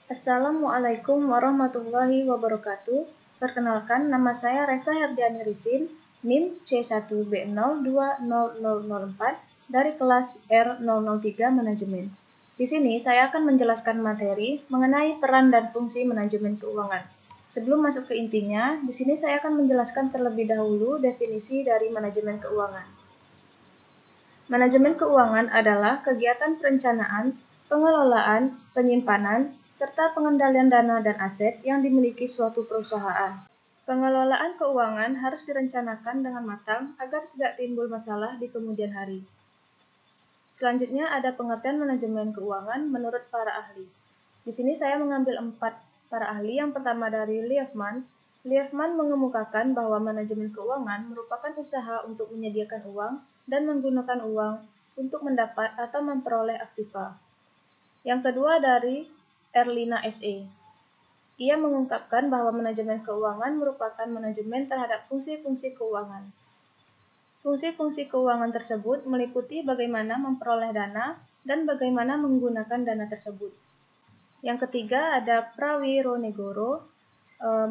Assalamualaikum warahmatullahi wabarakatuh. Perkenalkan, nama saya Resa Herdiani Rifin, NIM C1B020004 dari kelas R003 Manajemen. Di sini saya akan menjelaskan materi mengenai peran dan fungsi manajemen keuangan. Sebelum masuk ke intinya, di sini saya akan menjelaskan terlebih dahulu definisi dari manajemen keuangan. Manajemen keuangan adalah kegiatan perencanaan, pengelolaan, penyimpanan, serta pengendalian dana dan aset yang dimiliki suatu perusahaan. Pengelolaan keuangan harus direncanakan dengan matang agar tidak timbul masalah di kemudian hari. Selanjutnya ada pengertian manajemen keuangan menurut para ahli. Di sini saya mengambil 4 para ahli. Yang pertama dari Liefman. Liefman mengemukakan bahwa manajemen keuangan merupakan usaha untuk menyediakan uang dan menggunakan uang untuk mendapat atau memperoleh aktiva. Yang kedua dari Erlina SE. Ia mengungkapkan bahwa manajemen keuangan merupakan manajemen terhadap fungsi-fungsi keuangan. Fungsi-fungsi keuangan tersebut meliputi bagaimana memperoleh dana dan bagaimana menggunakan dana tersebut. Yang ketiga ada Prawironegoro.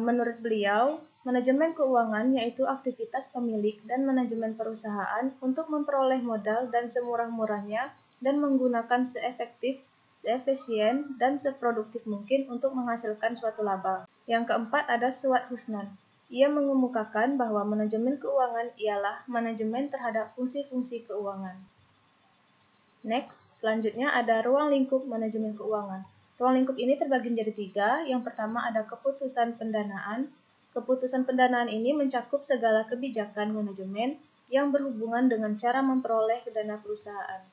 Menurut beliau, manajemen keuangan yaitu aktivitas pemilik dan manajemen perusahaan untuk memperoleh modal dan semurah-murahnya dan menggunakan seefektif, seefisien, dan seproduktif mungkin untuk menghasilkan suatu laba. Yang keempat ada Suat Husnan. Ia mengemukakan bahwa manajemen keuangan ialah manajemen terhadap fungsi-fungsi keuangan. Next, selanjutnya ada ruang lingkup manajemen keuangan. Ruang lingkup ini terbagi menjadi 3. Yang pertama ada keputusan pendanaan. Keputusan pendanaan ini mencakup segala kebijakan manajemen yang berhubungan dengan cara memperoleh dana perusahaan.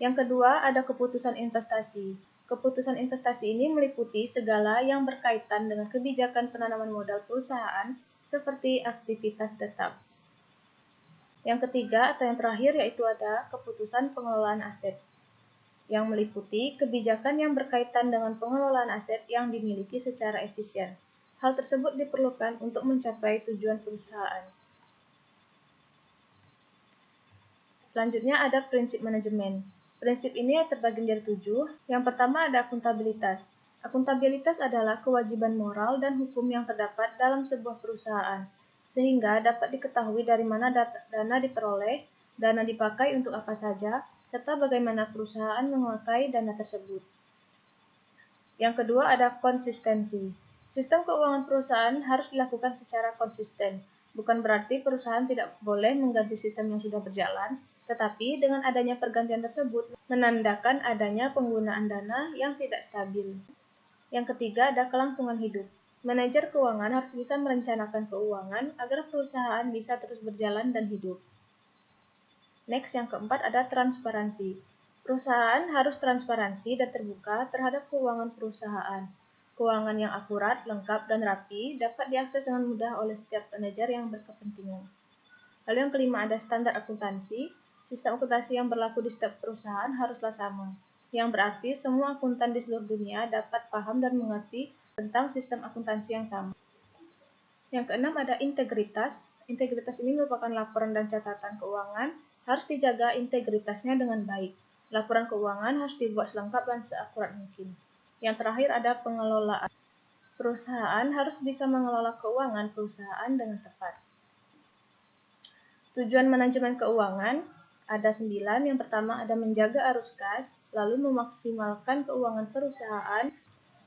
Yang kedua ada keputusan investasi. Keputusan investasi ini meliputi segala yang berkaitan dengan kebijakan penanaman modal perusahaan seperti aktivitas tetap. Yang ketiga atau yang terakhir yaitu ada keputusan pengelolaan aset, yang meliputi kebijakan yang berkaitan dengan pengelolaan aset yang dimiliki secara efisien. Hal tersebut diperlukan untuk mencapai tujuan perusahaan. Selanjutnya ada prinsip manajemen. Prinsip ini terbagi menjadi 7. Yang pertama ada akuntabilitas. Akuntabilitas adalah kewajiban moral dan hukum yang terdapat dalam sebuah perusahaan, sehingga dapat diketahui dari mana dana diperoleh, dana dipakai untuk apa saja, serta bagaimana perusahaan memakai dana tersebut. Yang kedua ada konsistensi. Sistem keuangan perusahaan harus dilakukan secara konsisten. Bukan berarti perusahaan tidak boleh mengganti sistem yang sudah berjalan, tetapi dengan adanya pergantian tersebut menandakan adanya penggunaan dana yang tidak stabil. Yang ketiga ada kelangsungan hidup. Manajer keuangan harus bisa merencanakan keuangan agar perusahaan bisa terus berjalan dan hidup. Next, yang keempat ada transparansi. Perusahaan harus transparansi dan terbuka terhadap keuangan perusahaan. Keuangan yang akurat, lengkap, dan rapi dapat diakses dengan mudah oleh setiap manajer yang berkepentingan. Lalu yang kelima ada standar akuntansi. Sistem akuntansi yang berlaku di setiap perusahaan haruslah sama, yang berarti semua akuntan di seluruh dunia dapat paham dan mengerti tentang sistem akuntansi yang sama. Yang keenam ada integritas. Integritas ini merupakan laporan dan catatan keuangan, harus dijaga integritasnya dengan baik. Laporan keuangan harus dibuat selengkap dan seakurat mungkin. Yang terakhir ada pengelolaan. Perusahaan harus bisa mengelola keuangan perusahaan dengan tepat. Tujuan manajemen keuangan ada 9. Yang pertama ada menjaga arus kas, lalu memaksimalkan keuangan perusahaan.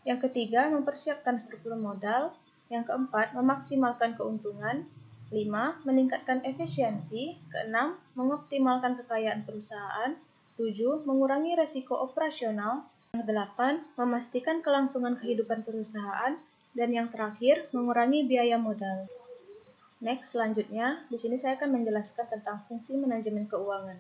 Yang ketiga mempersiapkan struktur modal. Yang keempat memaksimalkan keuntungan. 5. Meningkatkan efisiensi. Keenam mengoptimalkan kekayaan perusahaan. 7. Mengurangi resiko operasional. Yang 8. Memastikan kelangsungan kehidupan perusahaan. Dan yang terakhir mengurangi biaya modal. Next, selanjutnya, di sini saya akan menjelaskan tentang fungsi manajemen keuangan.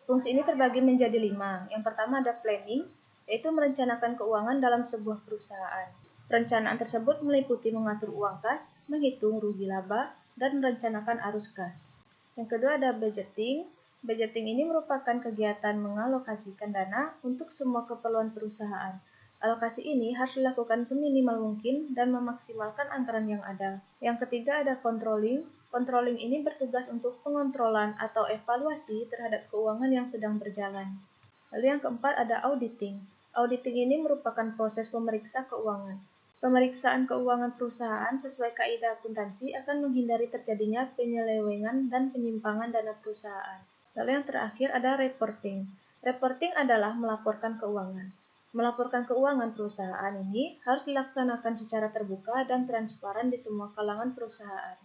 Fungsi ini terbagi menjadi 5. Yang pertama ada planning, yaitu merencanakan keuangan dalam sebuah perusahaan. Perencanaan tersebut meliputi mengatur uang kas, menghitung rugi laba, dan merencanakan arus kas. Yang kedua ada budgeting. Budgeting ini merupakan kegiatan mengalokasikan dana untuk semua keperluan perusahaan. Alokasi ini harus dilakukan seminimal mungkin dan memaksimalkan anggaran yang ada. Yang ketiga ada controlling. Controlling ini bertugas untuk pengontrolan atau evaluasi terhadap keuangan yang sedang berjalan. Lalu yang keempat ada auditing. Auditing ini merupakan proses pemeriksa keuangan. Pemeriksaan keuangan perusahaan sesuai kaidah akuntansi akan menghindari terjadinya penyelewengan dan penyimpangan dana perusahaan. Lalu yang terakhir ada reporting. Reporting adalah melaporkan keuangan. Melaporkan keuangan perusahaan ini harus dilaksanakan secara terbuka dan transparan di semua kalangan perusahaan.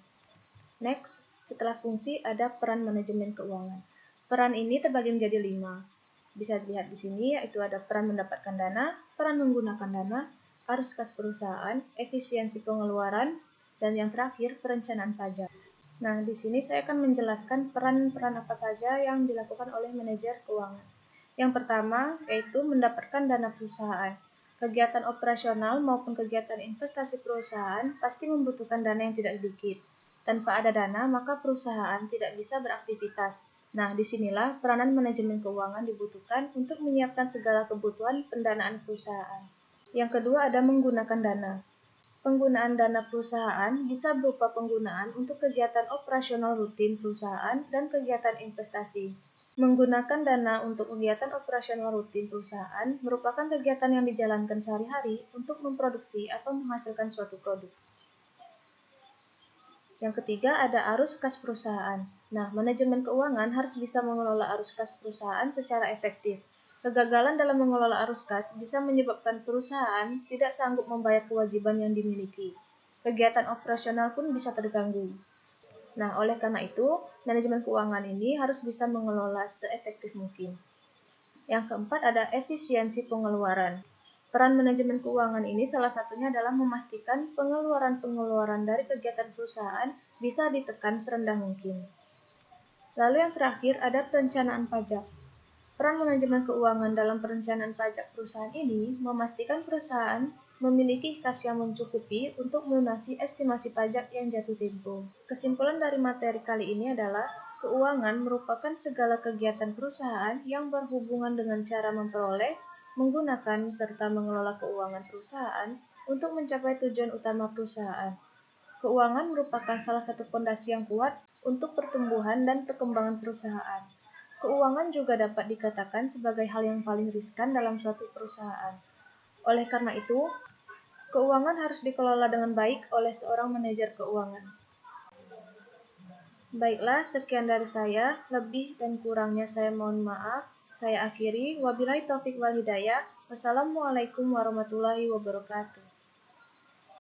Next, setelah fungsi ada peran manajemen keuangan. Peran ini terbagi menjadi 5. Bisa dilihat di sini, yaitu ada peran mendapatkan dana, peran menggunakan dana, arus kas perusahaan, efisiensi pengeluaran, dan yang terakhir perencanaan pajak. Nah, di sini saya akan menjelaskan peran-peran apa saja yang dilakukan oleh manajer keuangan. Yang pertama, yaitu mendapatkan dana perusahaan. Kegiatan operasional maupun kegiatan investasi perusahaan pasti membutuhkan dana yang tidak sedikit. Tanpa ada dana, maka perusahaan tidak bisa beraktivitas. Nah, disinilah peranan manajemen keuangan dibutuhkan untuk menyiapkan segala kebutuhan pendanaan perusahaan. Yang kedua ada menggunakan dana. Penggunaan dana perusahaan bisa berupa penggunaan untuk kegiatan operasional rutin perusahaan dan kegiatan investasi. Menggunakan dana untuk kegiatan operasional rutin perusahaan merupakan kegiatan yang dijalankan sehari-hari untuk memproduksi atau menghasilkan suatu produk. Yang ketiga ada arus kas perusahaan. Nah, manajemen keuangan harus bisa mengelola arus kas perusahaan secara efektif. Kegagalan dalam mengelola arus kas bisa menyebabkan perusahaan tidak sanggup membayar kewajiban yang dimiliki. Kegiatan operasional pun bisa terganggu. Nah, oleh karena itu, manajemen keuangan ini harus bisa mengelola seefektif mungkin. Yang keempat ada efisiensi pengeluaran. Peran manajemen keuangan ini salah satunya adalah memastikan pengeluaran-pengeluaran dari kegiatan perusahaan bisa ditekan serendah mungkin. Lalu yang terakhir ada perencanaan pajak. Peran manajemen keuangan dalam perencanaan pajak perusahaan ini memastikan perusahaan memiliki kas yang mencukupi untuk melunasi estimasi pajak yang jatuh tempo. Kesimpulan dari materi kali ini adalah keuangan merupakan segala kegiatan perusahaan yang berhubungan dengan cara memperoleh, menggunakan, serta mengelola keuangan perusahaan untuk mencapai tujuan utama perusahaan. Keuangan merupakan salah satu fondasi yang kuat untuk pertumbuhan dan perkembangan perusahaan. Keuangan juga dapat dikatakan sebagai hal yang paling riskan dalam suatu perusahaan. Oleh karena itu, keuangan harus dikelola dengan baik oleh seorang manajer keuangan. Baiklah, sekian dari saya. Lebih dan kurangnya saya mohon maaf. Saya akhiri. Wabillahi taufik wal hidayah. Wassalamualaikum warahmatullahi wabarakatuh.